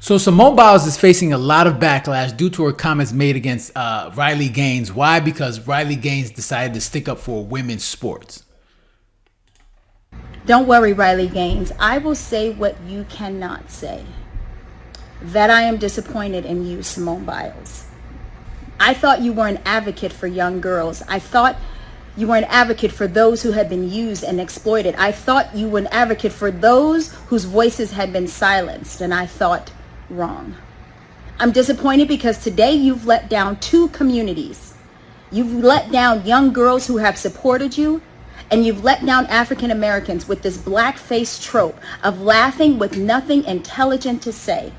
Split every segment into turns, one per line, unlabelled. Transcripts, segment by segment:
So Simone Biles is facing a lot of backlash due to her comments made against Riley Gaines. Why? Because Riley Gaines decided to stick up for women's sports.
Don't worry, Riley Gaines. I will say what you cannot say. That I am disappointed in you, Simone Biles. I thought you were an advocate for young girls. I thought you were an advocate for those who had been used and exploited. I thought you were an advocate for those whose voices had been silenced, and I thought wrong. I'm disappointed because today you've let down two communities. You've let down young girls who have supported you, and you've let down African Americans with this blackface trope of laughing with nothing intelligent to say.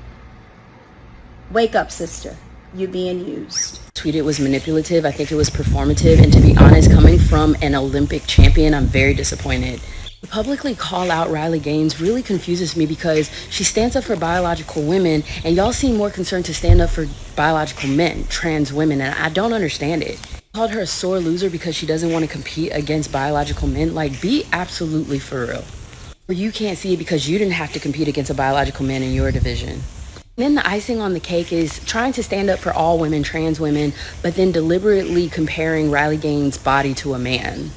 Wake up, sister. You're being used.
Tweeted was manipulative. I think it was performative. And to be honest, coming from an Olympic champion, I'm very disappointed. To publicly call out Riley Gaines really confuses me because she stands up for biological women, and y'all seem more concerned to stand up for biological men, trans women, and I don't understand it. Called her a sore loser because she doesn't want to compete against biological men. Like, be absolutely for real. Or you can't see it because you didn't have to compete against a biological man in your division. And then the icing on the cake is trying to stand up for all women, trans women, but then deliberately comparing Riley Gaines' body to a man.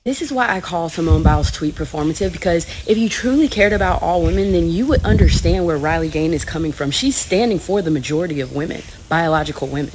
This is why I call Simone Biles' tweet performative, because if you truly cared about all women, then you would understand where Riley Gaines is coming from. She's standing for the majority of women, biological women.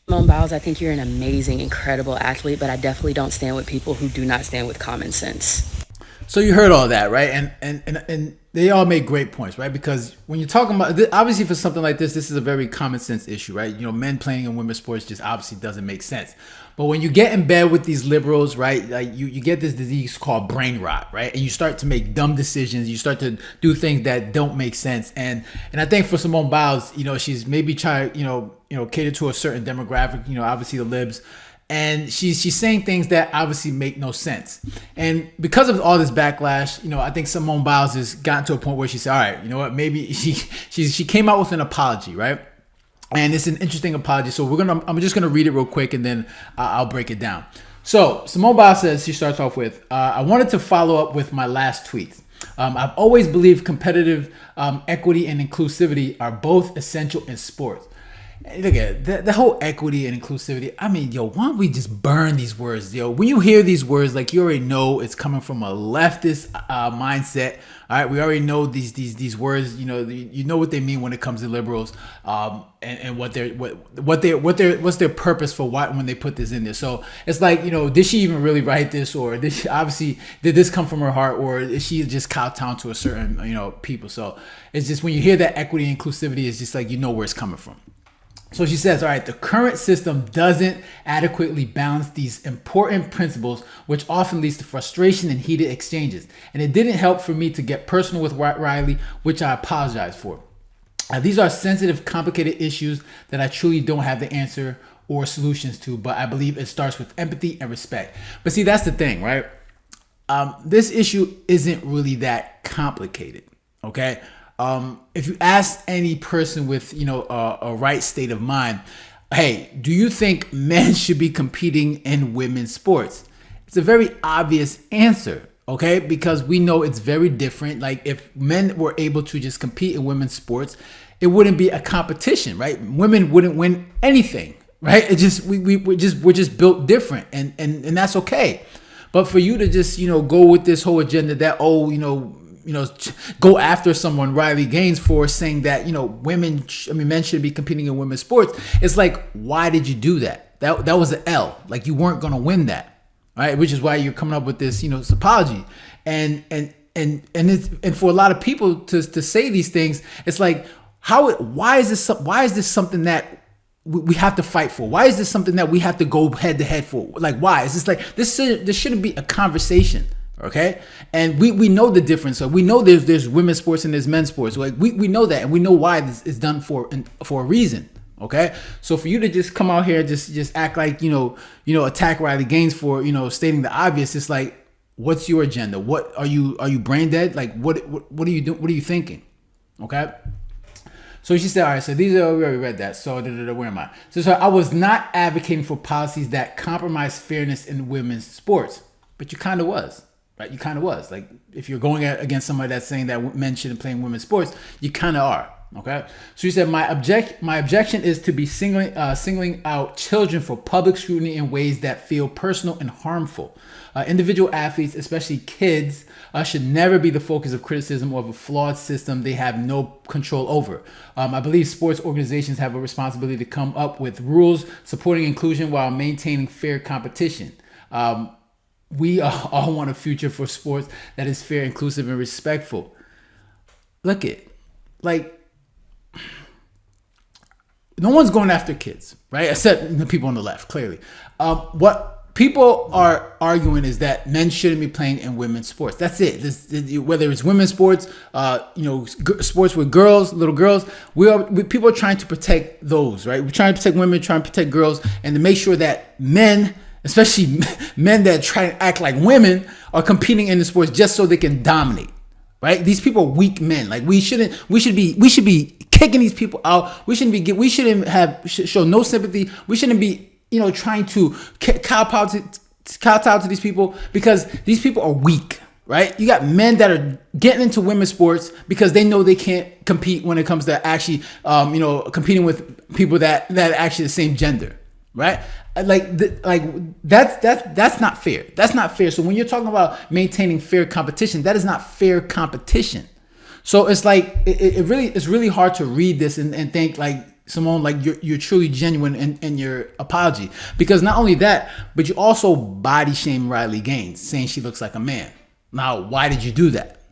Simone Biles, I think you're an amazing, incredible athlete, but I definitely don't stand with people who do not stand with common sense.
So you heard all that, right? And they all make great points, right? Because when you're talking about, obviously for something like this is a very common sense issue, right? You know, men playing in women's sports just obviously doesn't make sense. But when you get in bed with these liberals, right, like you get this disease called brain rot, right? And you start to make dumb decisions. You start to do things that don't make sense. And I think for Simone Biles, you know, she's maybe trying, you know, cater to a certain demographic, you know, obviously the libs. And she's saying things that obviously make no sense. And because of all this backlash, you know, I think Simone Biles has gotten to a point where she said, all right, you know what, maybe she came out with an apology, right? And it's an interesting apology. So I'm just gonna read it real quick and then I'll break it down. So Simone Biles says, she starts off with, I wanted to follow up with my last tweet. I've always believed competitive equity and inclusivity are both essential in sports. Look at the whole equity and inclusivity. I mean, yo, why don't we just burn these words? Yo, when you hear these words, like, you already know it's coming from a leftist mindset. All right, we already know these words. You know what they mean when it comes to liberals, and what's their purpose for when they put this in there. So it's like, you know, did she even really write this, or did this come from her heart, or is she just kowtown to a certain, you know, people? So it's just, when you hear that equity and inclusivity, it's just like, you know where it's coming from. So she says, all right, the current system doesn't adequately balance these important principles, which often leads to frustration and heated exchanges. And it didn't help for me to get personal with Riley, which I apologize for. These are sensitive, complicated issues that I truly don't have the answer or solutions to, but I believe it starts with empathy and respect. But see, that's the thing, right? This issue isn't really that complicated, okay? If you ask any person with, you know, a right state of mind, hey, do you think men should be competing in women's sports? It's a very obvious answer, okay? Because we know it's very different. Like, if men were able to just compete in women's sports, it wouldn't be a competition, right? Women wouldn't win anything, right? It just, we're just built different, and that's okay. But for you to just, you know, go with this whole agenda that, go after someone, Riley Gaines, for saying that, you know, men should be competing in women's sports. It's like, why did you do that? That was an L. Like, you weren't going to win that, right? Which is why you're coming up with this, you know, this apology. And for a lot of people to say these things, it's like, why is this something that we have to fight for? Why is this something that we have to go head to head for? Like, why? Is this like, this shouldn't be a conversation. Okay, and we know the difference. So we know there's women's sports and there's men's sports. Like, we know that, and we know why this is done for a reason. Okay, so for you to just come out here just act like, you know attack Riley Gaines for, you know, stating the obvious, it's like, what's your agenda? What are you brain dead? Like, what are you doing? What are you thinking? Okay. So she said, all right, so we already read that. So where am I? So I was not advocating for policies that compromise fairness in women's sports, but you kind of was. Right, you kind of was. Like, if you're going against somebody that's saying that men shouldn't play in women's sports, you kind of are. Okay, so you said my objection is to be singling out children for public scrutiny in ways that feel personal and harmful. Individual athletes, especially kids, should never be the focus of criticism of a flawed system they have no control over. I believe sports organizations have a responsibility to come up with rules supporting inclusion while maintaining fair competition. We all want a future for sports that is fair, inclusive, and respectful. Look at, like, no one's going after kids, right? Except the people on the left, clearly. What people are arguing is that men shouldn't be playing in women's sports. That's it. Whether it's women's sports, sports with girls, little girls, people are trying to protect those, right? We're trying to protect women, trying to protect girls, and to make sure that men, especially men that try to act like women, are competing in the sports just so they can dominate. Right? These people are weak men. Like we should be kicking these people out. We shouldn't show no sympathy. We shouldn't be, trying to kowtow to these people, because these people are weak, right? You got men that are getting into women's sports because they know they can't compete when it comes to actually, competing with people that are actually the same gender, right? That's not fair. That's not fair. So when you're talking about maintaining fair competition, that is not fair competition. So it's like it's really hard to read this and think like, Simone, like you're truly genuine in your apology, because not only that, but you also body shame Riley Gaines, saying she looks like a man. Now, why did you do that?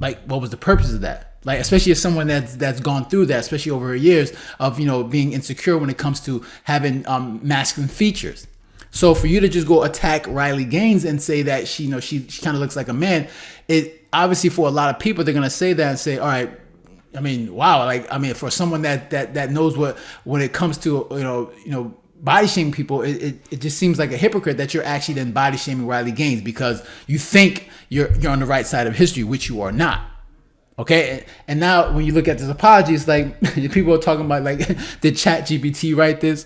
Like, what was the purpose of that? Like, especially as someone that's gone through that, especially over her years of, being insecure when it comes to having masculine features. So for you to just go attack Riley Gaines and say that she kind of looks like a man, it obviously, for a lot of people, they're going to say that and say, all right, I mean, wow. Like, I mean, for someone that knows when it comes to, body shaming people, it just seems like a hypocrite that you're actually then body shaming Riley Gaines because you think you're on the right side of history, which you are not. Okay, and now when you look at this apology, it's like people are talking about like, did ChatGPT write this?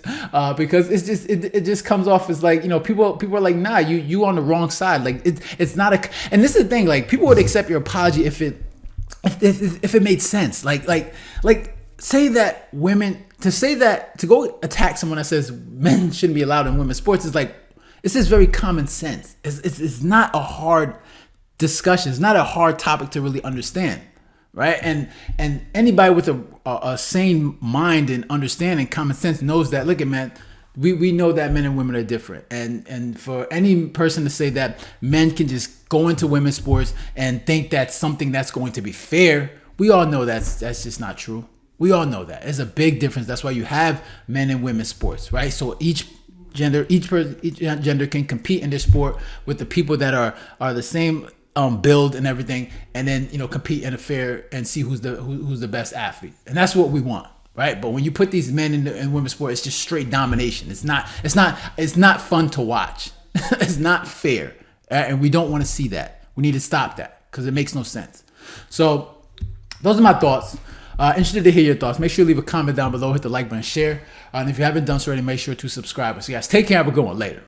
Because it just comes off as like, people are like, nah, you on the wrong to like it's not a. And this is the thing, like people would accept your apology if it made sense. Like say that women, to go attack someone that says men shouldn't be allowed in women's sports is like, this is very common sense. It's not a hard discussion. It's not a hard topic to really understand. Right. And anybody with a sane mind and understanding, common sense, knows that, look at, man, we know that men and women are different. And for any person to say that men can just go into women's sports and think that's something that's going to be fair, we all know that's just not true. We all know that. There's a big difference. That's why you have men and women's sports, right? So each gender can compete in their sport with the people that are the same build and everything, and then compete in a fair and see who's the best athlete, and that's what we want, right? But when you put these men in women's sport, it's just straight domination. It's not fun to watch. It's not fair, and we don't want to see that. We need to stop that because it makes no sense. So those are my thoughts. Interested to hear your thoughts. Make sure you leave a comment down below, hit the like button, share, and if you haven't done so already, make sure to subscribe. So guys, take care. Have a good one. Later.